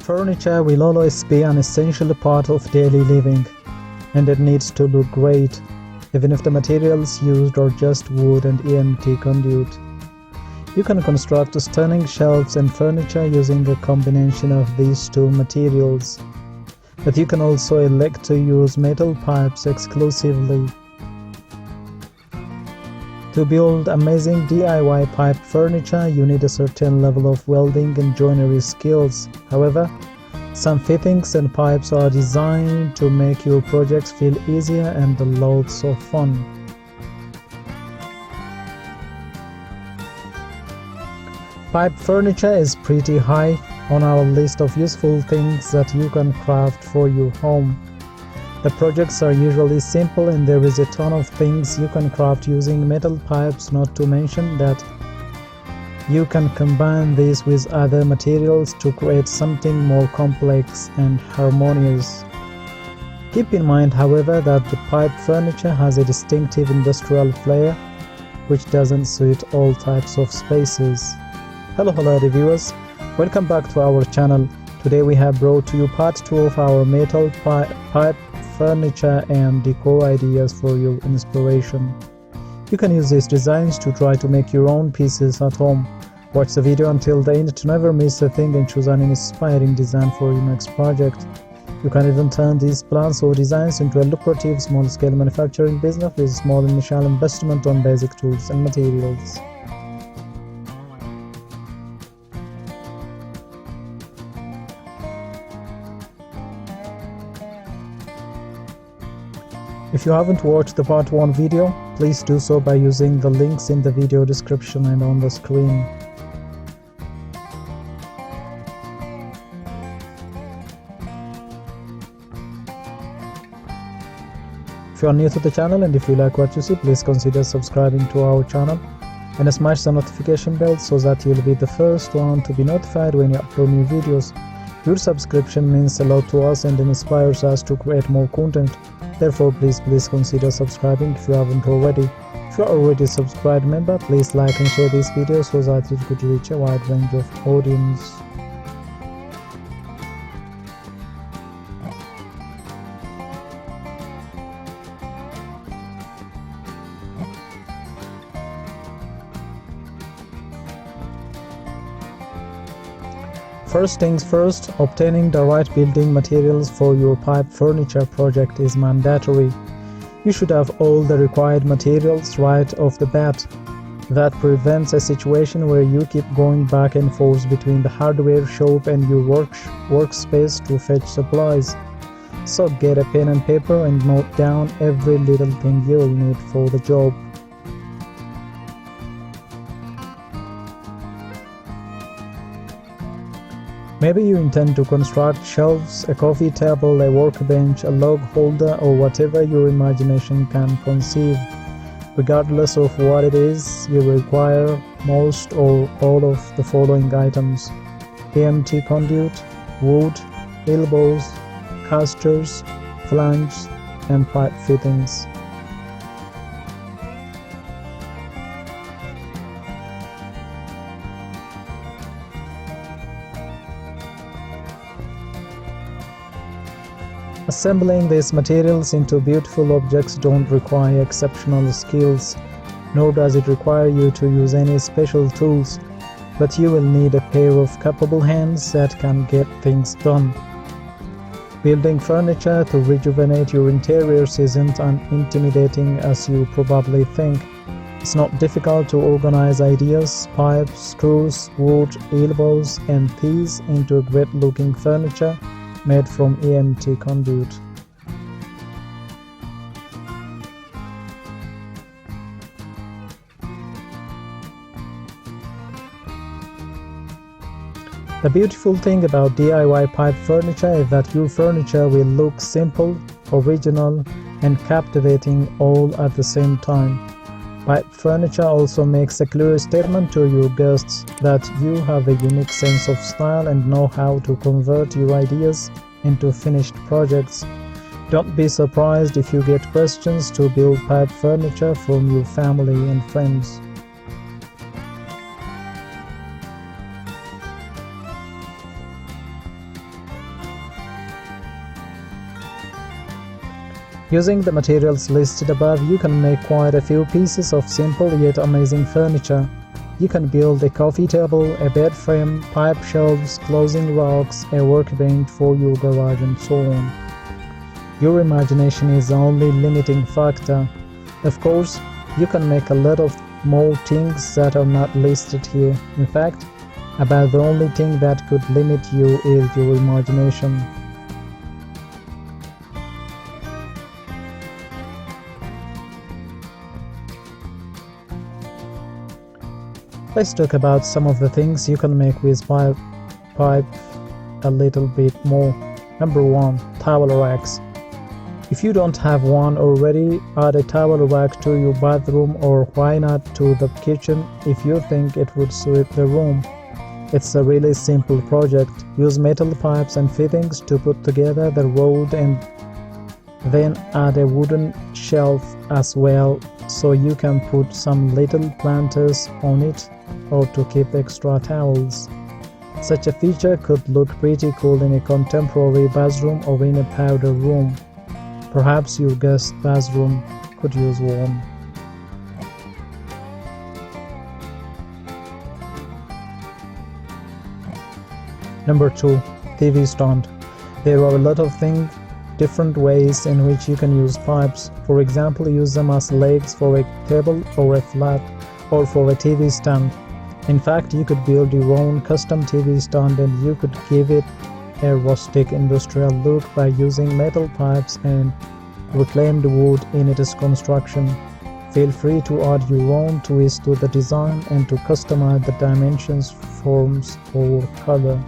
Furniture will always be an essential part of daily living, and it needs to look great, even if the materials used are just wood and EMT conduit. You can construct stunning shelves and furniture using a combination of these two materials, but you can also elect to use metal pipes exclusively. To build amazing DIY pipe furniture, you need a certain level of welding and joinery skills. However, some fittings and pipes are designed to make your projects feel easier and loads of fun. Pipe furniture is pretty high on our list of useful things that you can craft for your home. The projects are usually simple and there is a ton of things you can craft using metal pipes, not to mention that you can combine these with other materials to create something more complex and harmonious. Keep in mind, however, that the pipe furniture has a distinctive industrial flair which doesn't suit all types of spaces. Hello reviewers, welcome back to our channel. Today we have brought to you part 2 of our metal pipe furniture and decor ideas for your inspiration. You can use these designs to try to make your own pieces at home. Watch the video until the end to never miss a thing and choose an inspiring design for your next project. You can even turn these plans or designs into a lucrative small-scale manufacturing business with small initial investment on basic tools and materials. If you haven't watched the part 1 video, please do so by using the links in the video description and on the screen. If you are new to the channel and if you like what you see, please consider subscribing to our channel and smash the notification bell so that you'll be the first one to be notified when you upload new videos. Your subscription means a lot to us and inspires us to create more content. Therefore, please consider subscribing if you haven't already. If you are already a subscribed member, please like and share this video so that it could reach a wide range of audience. First things first, obtaining the right building materials for your pipe furniture project is mandatory. You should have all the required materials right off the bat. That prevents a situation where you keep going back and forth between the hardware shop and your workspace to fetch supplies. So get a pen and paper and note down every little thing you'll need for the job. Maybe you intend to construct shelves, a coffee table, a workbench, a log holder, or whatever your imagination can conceive. Regardless of what it is, you require most or all of the following items: EMT conduit, wood, elbows, casters, flanges, and pipe fittings. Assembling these materials into beautiful objects don't require exceptional skills, nor does it require you to use any special tools, but you will need a pair of capable hands that can get things done. Building furniture to rejuvenate your interiors isn't as intimidating as you probably think. It's not difficult to organize ideas, pipes, screws, wood, elbows, and these into great-looking furniture made from EMT conduit. The beautiful thing about DIY pipe furniture is that your furniture will look simple, original, and captivating all at the same time. Pipe furniture also makes a clear statement to your guests that you have a unique sense of style and know how to convert your ideas into finished projects. Don't be surprised if you get questions to build pipe furniture from your family and friends. Using the materials listed above, you can make quite a few pieces of simple yet amazing furniture. You can build a coffee table, a bed frame, pipe shelves, clothing racks, a workbench for your garage, and so on. Your imagination is the only limiting factor. Of course, you can make a lot of more things that are not listed here. In fact, about the only thing that could limit you is your imagination. Let's talk about some of the things you can make with pipe a little bit more. Number 1. Towel racks. If you don't have one already, add a towel rack to your bathroom, or why not to the kitchen if you think it would suit the room. It's a really simple project. Use metal pipes and fittings to put together the rod, and then add a wooden shelf as well, so you can put some little planters on it or to keep extra towels. Such a feature could look pretty cool in a contemporary bathroom or in a powder room. Perhaps your guest bathroom could use one. Number 2. TV stand. There are a lot of different ways in which you can use pipes. For example, use them as legs for a table or a flat, or for a TV stand. In fact, you could build your own custom TV stand, and you could give it a rustic industrial look by using metal pipes and reclaimed wood in its construction. Feel free to add your own twist to the design and to customize the dimensions, forms, or color.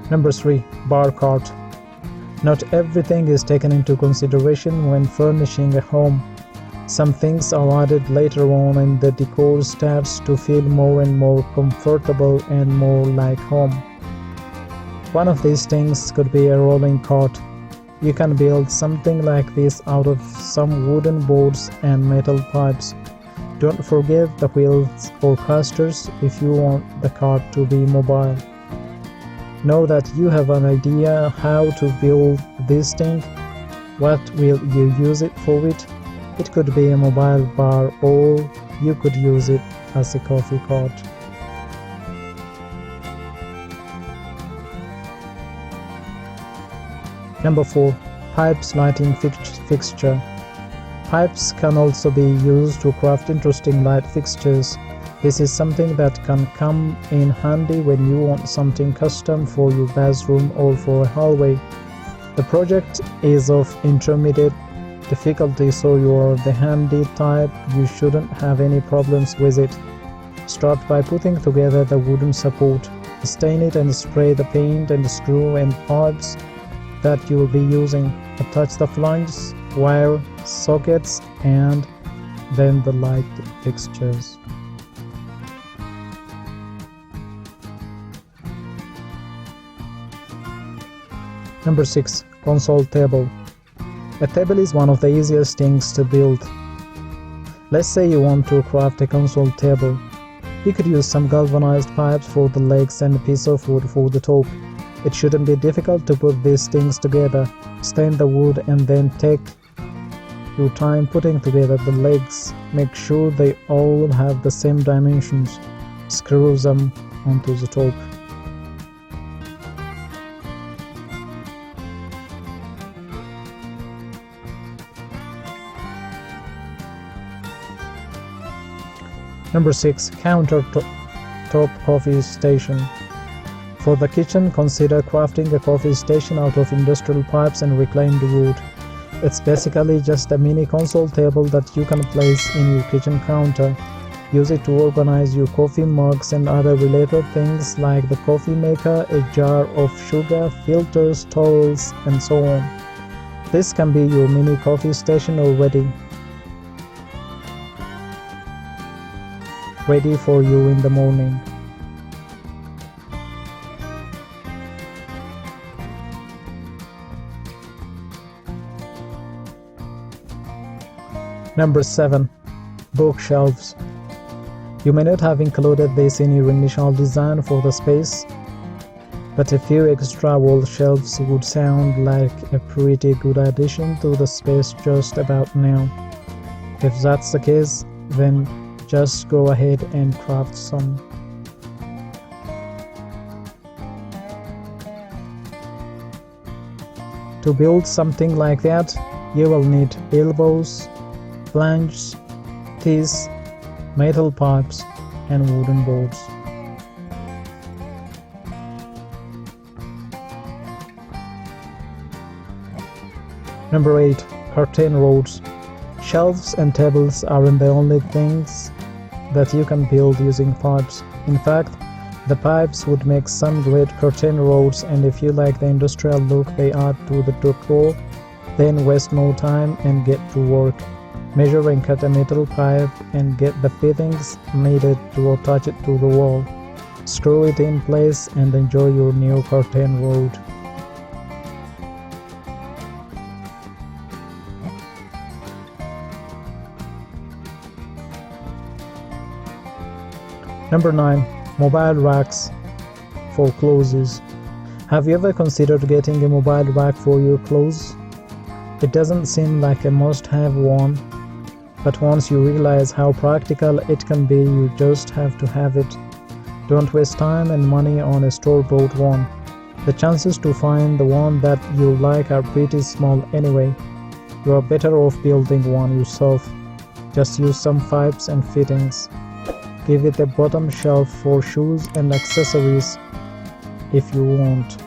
Number 3. Bar cart. Not everything is taken into consideration when furnishing a home. Some things are added later on, and the decor starts to feel more and more comfortable and more like home. One of these things could be a rolling cart. You can build something like this out of some wooden boards and metal pipes. Don't forget the wheels or casters if you want the cart to be mobile. Know that you have an idea how to build this thing. What will you use it for? It could be a mobile bar, or you could use it as a coffee cart. Number 4. Pipes lighting fixture. Pipes can also be used to craft interesting light fixtures. This is something that can come in handy when you want something custom for your bathroom or for a hallway. The project is of intermediate difficulty, so you are the handy type. You shouldn't have any problems with it. Start by putting together the wooden support. Stain it and spray the paint and screw and pipes that you will be using. Attach the flanges, wire, sockets, and then the light fixtures. Number 6. Console table. A table is one of the easiest things to build. Let's say you want to craft a console table. You could use some galvanized pipes for the legs and a piece of wood for the top. It shouldn't be difficult to put these things together. Stain the wood and then take your time putting together the legs. Make sure they all have the same dimensions. Screw them onto the top. Number 6. Countertop coffee station. For the kitchen, consider crafting a coffee station out of industrial pipes and reclaimed wood. It's basically just a mini console table that you can place in your kitchen counter. Use it to organize your coffee mugs and other related things like the coffee maker, a jar of sugar, filters, towels, and so on. This can be your mini coffee station already. Ready for you in the morning. Number 7. Bookshelves. You may not have included this in your initial design for the space, but a few extra wall shelves would sound like a pretty good addition to the space just about now. If that's the case, then just go ahead and craft some. To build something like that, you will need elbows, flanges, teeth, metal pipes, and wooden boards. Number 8. Curtain rods. Shelves and tables aren't the only things that you can build using pipes. In fact, the pipes would make some great curtain rods, and if you like the industrial look they add to the decor, then waste no time and get to work. Measure and cut a metal pipe and get the fittings needed to attach it to the wall. Screw it in place and enjoy your new curtain rod. Number 9. Mobile racks for clothes. Have you ever considered getting a mobile rack for your clothes? It doesn't seem like a must-have one, but once you realize how practical it can be, you just have to have it. Don't waste time and money on a store-bought one. The chances to find the one that you like are pretty small anyway. You are better off building one yourself. Just use some pipes and fittings. Give it a bottom shelf for shoes and accessories if you want.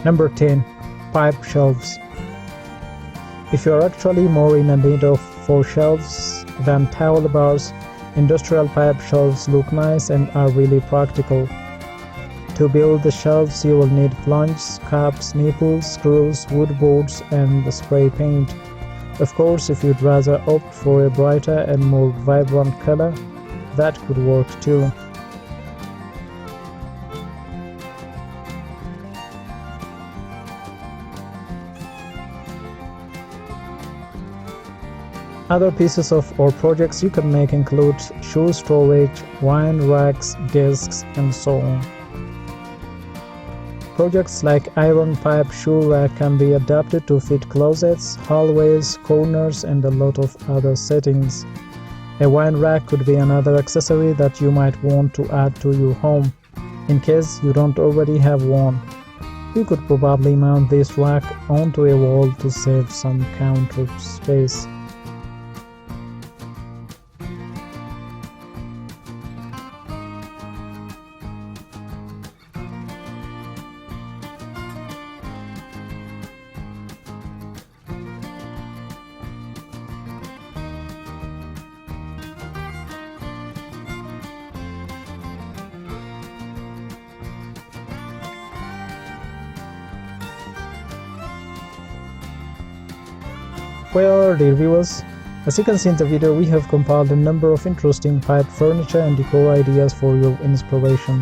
Number 10. Pipe shelves. If you are actually more in need of for shelves than towel bars, industrial pipe shelves look nice and are really practical. To build the shelves, you will need flanges, caps, nipples, screws, wood boards, and the spray paint. Of course, if you'd rather opt for a brighter and more vibrant color, that could work too. Other pieces of or projects you can make include shoe storage, wine racks, desks, and so on. Projects like iron pipe shoe rack can be adapted to fit closets, hallways, corners, and a lot of other settings. A wine rack could be another accessory that you might want to add to your home. In case you don't already have one, you could probably mount this rack onto a wall to save some counter space. Well, dear viewers, as you can see in the video, we have compiled a number of interesting pipe furniture and decor ideas for your inspiration.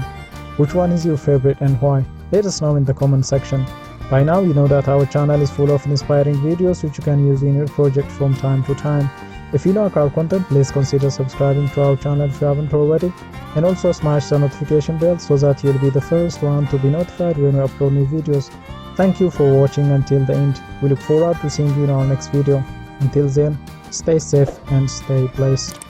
Which one is your favorite and why? Let us know in the comment section. By now you know that our channel is full of inspiring videos which you can use in your project from time to time. If you like our content, please consider subscribing to our channel if you haven't already, and also smash the notification bell so that you'll be the first one to be notified when we upload new videos. Thank you for watching until the end. We look forward to seeing you in our next video. Until then, stay safe and stay blessed.